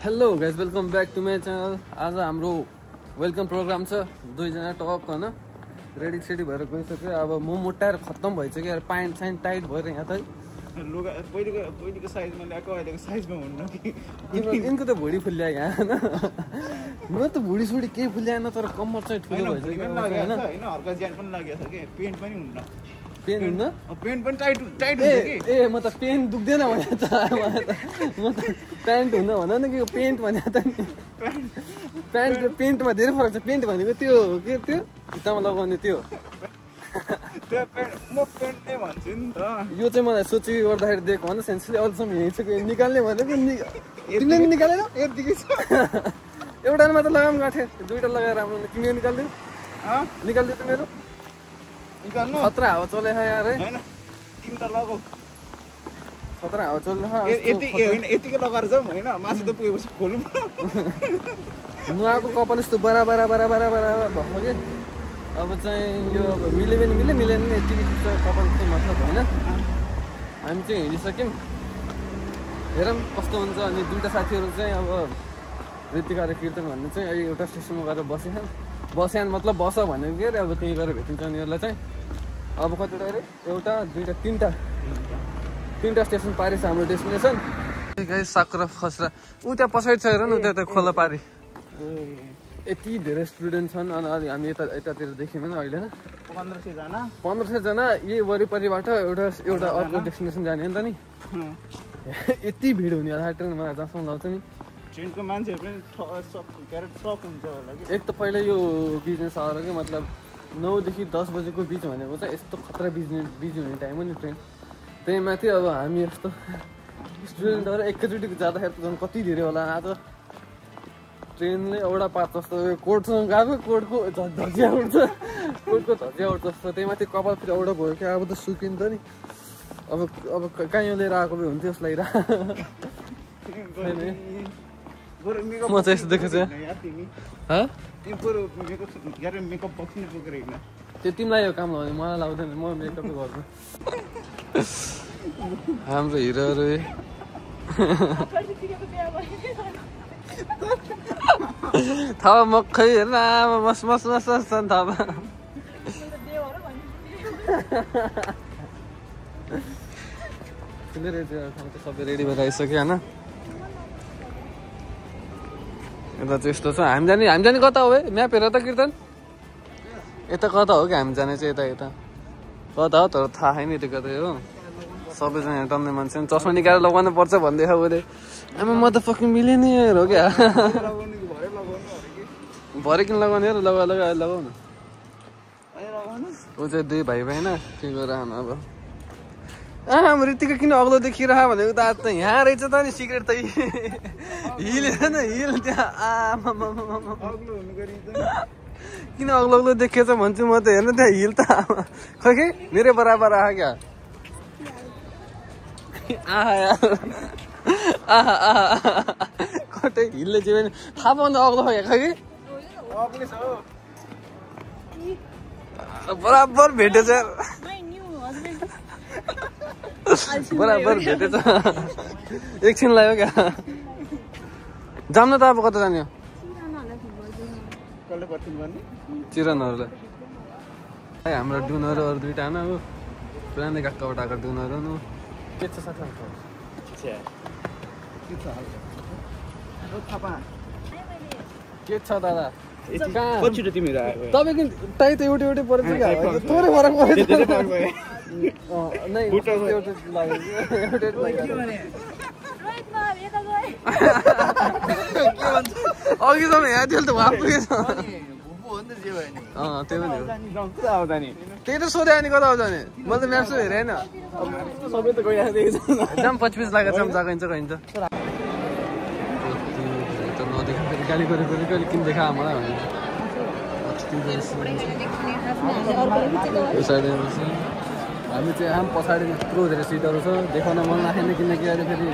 Hello guys welcome back to my channel. आज हाम्रो welcome programme छ। दुईजना टप होइन रेडी सेडी भएर गइसक्यो। अब म मोटाएर खत्तम भइसक्यो यार, प्यान्ट साइन्ट टाइट भएर यहाँ त लुगा पहिलेको साइजमा ल्याएको अहिलेको साइजमा हुन्न कि यिनको त भुँडी फुल्ल्या यहाँ होइन। म त भुँडी सुडी केही फुल्याएन तर कम्मर चाहिँ ठुलो भइसक्यो होइन। हल्का ज्यान पनि लागेको छ कि पेन्ट पनि हुन्न। पेन हुन्न, पेन्ट पनि टाइट टाइट हुन्छ कि। ए म त पेन दुख्दैन भने त म त प्यान्ट हुन्न भन न कि पेन्ट भने त नि। प्यान्ट र पेन्टमा धेरै फरक छ। पेन्ट भनेको त्यो के त्यो खुट्टामा लगाउने त्यो म पेन्ट नै भन्छु नि त। यो चाहिँ मलाई सोची गर्दाखेरि दिएको भन सेन्सले अहिलेसम्म हिँडिसक्यो। निकाल्ने भनेको तिमीले नि निकालेन यतिकै छ। एउटा मात्र लगाउनु गएको थिएँ, दुइटा लगाएर राम्रो तिमीले निकालिदियो निकालिदियो त मेरो निकाल्नु खतरा हावा चले यार है। हैन तिमीले लगाऊ खतरा हावा चल्ने यतिकै लगाएर जाउँ होइन। मासु त पुगेपछि खोलौँ। नुहाएको कपाल यस्तो बराबर भएको कि अब चाहिँ यो अब मिल्यो पनि मिल्यो मिलेन नि यतिकै कपाल चाहिँ मतलब होइन। हामी चाहिँ हिँडिसक्यौँ, हेरौँ कस्तो हुन्छ। अनि दुईवटा साथीहरू चाहिँ अब ऋतिका र कीर्तन भन्ने चाहिँ अहिले एउटा स्टेसनमा गएर बस्यान मतलब बस भनेको के अरे अब त्यहीँ गएर भेटिन्छ उनीहरूलाई चाहिँ। अब कतिवटा अरे एउटा दुईवटा तिनवटा स्टेसन पारि छ हाम्रो डेस्टिनेसन। गाई साकुरा खसरा ऊ त्यहाँ पछाडि छ हेर न, उता खोला पारि यति धेरै स्टुडेन्ट छन्। अनि हामी यतातिर देख्यौँ नि अहिले 1500 जना यही वरिपरिबाट एउटा अर्को डेस्टिनेसन जाने नि त नि। यति भिड हुने होला ट्रेनमा जहाँसम्म लाग्छ नि। ट्रेनको मान्छेहरू पनि सक हुन्छ होला कि। एक त पहिला यो बिजनेस आएर कि मतलब 9 देखि 10 बजेको बिच भनेको चाहिँ यस्तो खतरा बिजी हुने टाइम हो नि ट्रेन। त्यही माथि अब हामी यस्तो स्टुडेन्टहरू एकैचोटि जाँदाखेरि त झन् कति धेरै होला। आज ट्रेनले एउटा पात जस्तो कोटसँग गएको, कोटको धजिया उठ्छ जस्तो। त्यही माथि कपाल फेरि एउटा भयो क्या। अब त सुकिन्छ नि। अब कहीँ लिएर आएको भए हुन्थ्यो उसलाई म चाहिँ यस्तो देखेको छु। त्यो तिमीलाई यो काम लगाउने मलाई लाग्दैन, म मेकअप गर्छु। हाम्रो हिरोहरू थाहा मक्खै हेर्न मस थाहा सबै रेडी भएर आइसक्यो होइन। यता चाहिँ यस्तो छ। हामी जाने कता हो है? म्याप हेर त कीर्तन, यता कता हो कि हामी जाने चाहिँ यता कता हो तर थाहा छैन यति कतै हो। सबैजना टन्ने मान्छे चस्मा निकालेर लगाउनु पर्छ भन्दै उसले। आमा म त फकिङ मिलेनियर हो क्या। भरे किन लगाउने हो लगाउ न। ऊ चाहिँ दुई भाइ होइन के गरिरहनु अब। हाम्रो ऋतिका किन अग्लो देखिरह भनेको त आज त यहाँ रहेछ त नि सिक्रेट त हिल हेर्न हिल त्यहाँ आमा किन अग्लो देखेछ भन्छु म त। हेर्नु त्यहाँ हिल त खै मेरै बराबर आह क्या। कतै हिलले चाहिँ पनि थाहा पाउँदा अग्लो खै कि बराबर भेटेछ बराबर भेटेछ। एकछिन लाग्यो क्या। जाम न त अब कता जाने हो? चिरनहरूलाई हाम्रो डुनहरू अरू दुइटा होइन अब पुरानै काकाबाट आएको डुनहरू न के छ साथी के छ दादा? तिमीहरू आयो तपाईँको टाइ त एउटै परेछ क्या। थोरै फरक परेछ अघिसम्म यहाँ थियो त उहाँ पुगेछ। त्यो पनि हो। त्यही त सोधे अनि कता आउँछ नि? मैले त म्याप्स हेरेँ होइन। सबै त गइरहेको जाम 25 लागेको छ जाइन्छ नदेखि फेरि गाली गरेको कहिले किन देखा मलाई भने हामी चाहिँ आम पछाडि यत्रो धेरै सिटहरू छ देखाउन मन लागेन किनकि अहिले फेरि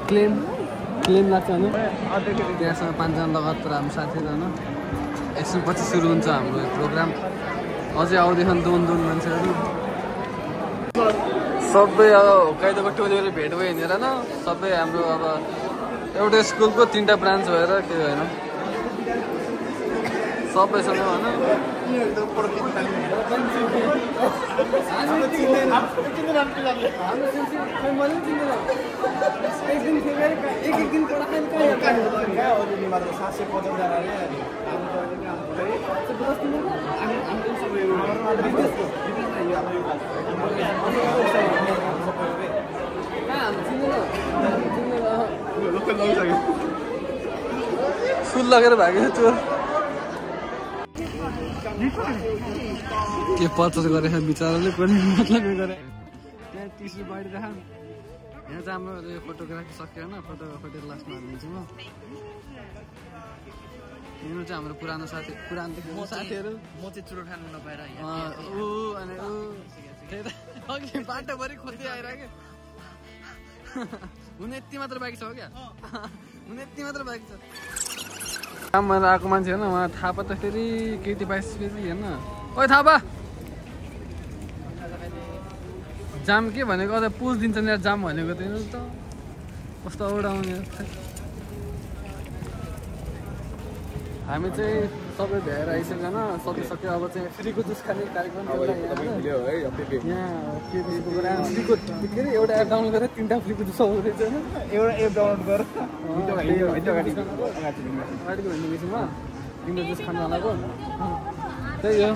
क्लेम लाग्छ होइन। त्यहाँसँग 5 जना लगातार हाम्रो साथीहरू होइन। एकछिनपछि सुरु हुन्छ हाम्रो प्रोग्राम। अझै आउँदैछन् दोन मान्छेहरू सबै अब काइदोको टोलीहरू भेट भयो हिँडेर न। सबै हाम्रो अब एउटै स्कुलको 3टा ब्रान्च भएर के होइन सबैसँग होइन फुल लगेर भागेको चोर के पचास गरेछ बिचराले पनि मतलब गरे त्यहाँ टिस्यु बाहिर राख यहाँ चाहिँ हाम्रो फोटोग्राफी सक्यो होइन फोटो लास्टमा हालिदिन्छु म यिनीहरू चाहिँ हाम्रो पुरानो साथीहरू म चाहिँ चुरोट खानु नपाएर ऊ अनि ऊ त्यही त अघि बाटोभरि खोज्दै आइरहेको हुन यति मात्र बाँकी छ हो क्या हुन यति मात्र बाँकी छ काममा आएको मान्छे होइन उहाँ थापा त फेरि केटी पाइसकेपछि हेर्न ओ थापा जाम के भनेको अझ पुस दिन्छ नि जाम भनेको तिनीहरू त कस्तो उडाउने हामी चाहिँ सबै भ्याएर आइसकेन सकिसक्यो अब चाहिँ फ्रीको जुस खाने कार्यक्रम के अरे एउटा एप डाउनलोड गरेर 3टा फ्रीको जुस आउँदो रहेछ होइन एउटा एप डाउनलोड गर अगाडिको भेन्डिकेसनमा 3टा जुस खानु हालेको त्यही हो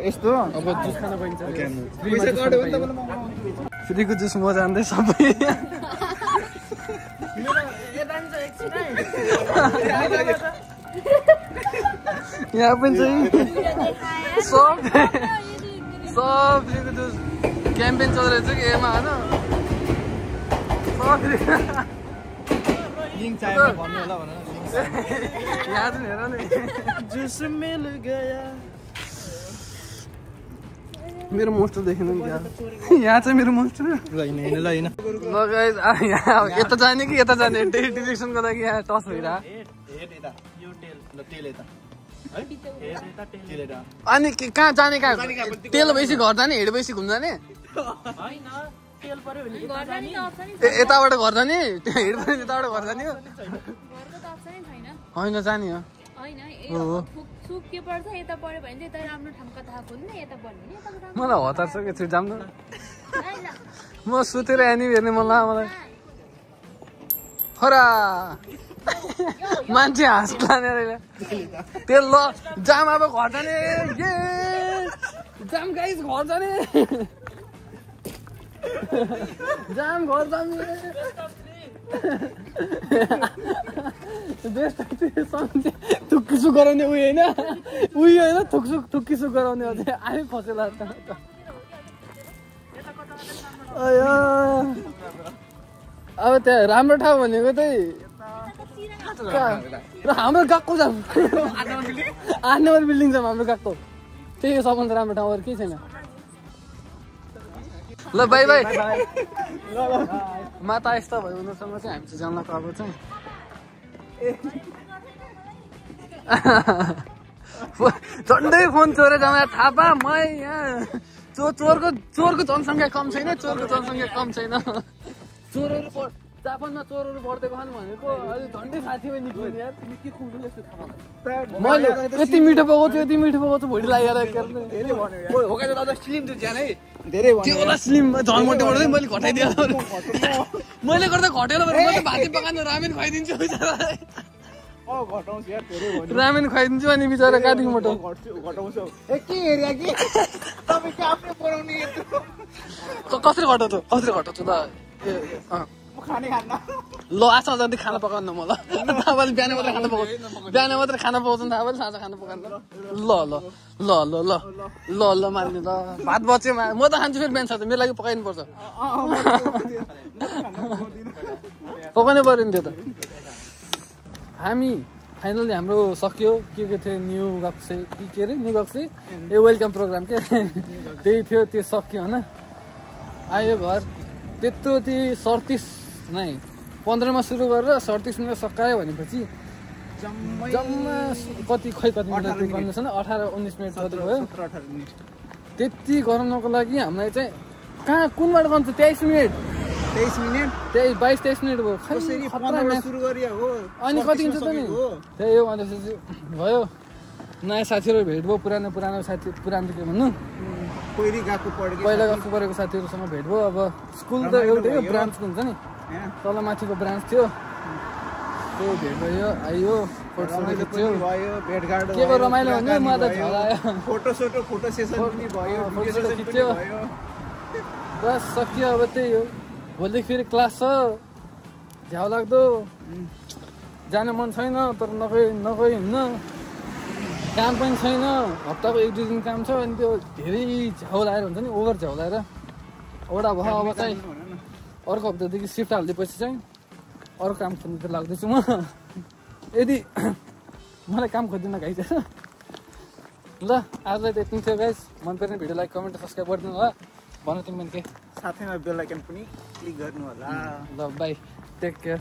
यस्तो अब जुस खान पाइन्छ फ्रीको जुस म जान्दै सबै यहाँ पनि चाहिँ सब फ्रीको जुस क्याम्पेन चल्दैछ कि एमा होइन यहाँ चाहिँ हेर नि जुस मिल गया मेरो मोस्टर देखेन नि यहाँ चाहिँ मेरो मोस्टर यता जाने कि यता जाने डिरेक्सनको लागि यहाँ टस भइरह अनि कहाँ जाने कहाँ तेल भएपछि घर जाने हेड भएपछि घुम जाने यताबाट घर जाने हेड भएपछि यताबाट घर जाने होइन जाने हो मलाई हतार छ कि जाम्नु म सुतेर एनी हेर्ने मलाई खरा मान्छे हाँस लाने तेल ल जाम अब घर जाने जाम गाइस घर जाने जाम घर जाने थुक्किसु गराउने उयो होइन उयो होइन थुक्किसु गराउने अझै आयो फसेला अब त्यहाँ राम्रो ठाउँ भनेको चाहिँ हाम्रो गएको जाम 8 नम्बर बिल्डिङ छ हाम्रो गएको त्यही सबभन्दा राम्रो ठाउँ अरू केही छैन ल बाई बाई माता यस्तो भयो उनीहरूसँग चाहिँ हामी चाहिँ जान अब चाहिँ झन्डै फोन चोरेर जाँदा थापा म यहाँ चोरको जनसङ्ख्या कम छैन चोरहरू जापानमा चोरहरू बढ्दै गएन भनेको अहिले झन्डै साथी पनि निक्ल्यो यार के खुल्नु जस्तो थाहा मैले यति मिठो पकाउँछु भोलि लागेर धेरै स्लिम झन्मटेबाट मैले घटाइदिएँ मैले गर्दा घटेर मैले भाती पकाएर रामेन खुवाइदिन्छु रामेन खुवाइदिन्छु अनि बिचरा काटिङ मोटो कसरी घटाउँछु त ल आज जति खाना पकाउनु म ल तपाईँले बिहान मात्रै खाना पकाउँछु तपाईँले साँझ खाना पकाउनु ल मान्ने ल भात बच्यो म त खान्छु फेरि बिहान साँझ मेरो लागि पकाइनु पर्छ पकाउनै पर्यो नि त्यो त हामी फाइनली हाम्रो सक्यो के थियो न्यू गक्से के अरे न्यू गक्से ए वेलकम प्रोग्राम के त्यही थियो त्यो सक्यो होइन आयो घर त्यत्रो ती 37 नै 15मा सुरु गरेर 37 मिनट सकायो भनेपछि जम्मा कति मिनट गर्नु छ 18-19 मिनट मात्र भयो त्यति गराउनको लागि हामीलाई चाहिँ कहाँ कुनबाट गर्नु 23 मिनट 23 मिनेट 22-23 मिनट भयो कसरी खतरा 15 म्याच सुरु गरे हो अनि कति हुन्छ त नि त्यही हो अन्त भयो नयाँ साथीहरू भेट भयो पुरानो साथी पुरानो के भन्नु पहिला गएको परेको साथीहरूसँग भेट भयो अब स्कुल त एउटै हो ब्रान्चको हुन्छ नि तल माथिको ब्रान्च थियो त्यो भेट भयो आयो फोटो खिच्यो के भयो रमाइलो भन्यो म त झरा आयो फोटो सेसन पनि भयो भिडियो फोटो सेसन खिच्यो पनि भयो बस सकियो अब त्यही हो भोलि फेरि क्लास छ झ्याउ लाग्दो जान मन छैन तर नगई हिँड्न काम पनि छैन हप्ताको 1-2 दिन काम छ अनि त्यो धेरै झ्याउ लगाएर हुन्छ नि ओभर झ्याउ लगाएर एउटा भयो अब चाहिँ अर्को हप्तादेखि सिफ्ट हालिदिएपछि चाहिँ अरू काम खोज्नु लाग्दैछु म यदि मलाई काम खोजिदिन गाइज ल आजलाई त यति थियो गाइज मन पर्ने भिडियो लाइक कमेन्ट सब्सक्राइब गरिदिनु होला भन तिमी के साथैमा बेल आइकन पनि क्लिक गर्नु होला ल बाई टेक केयर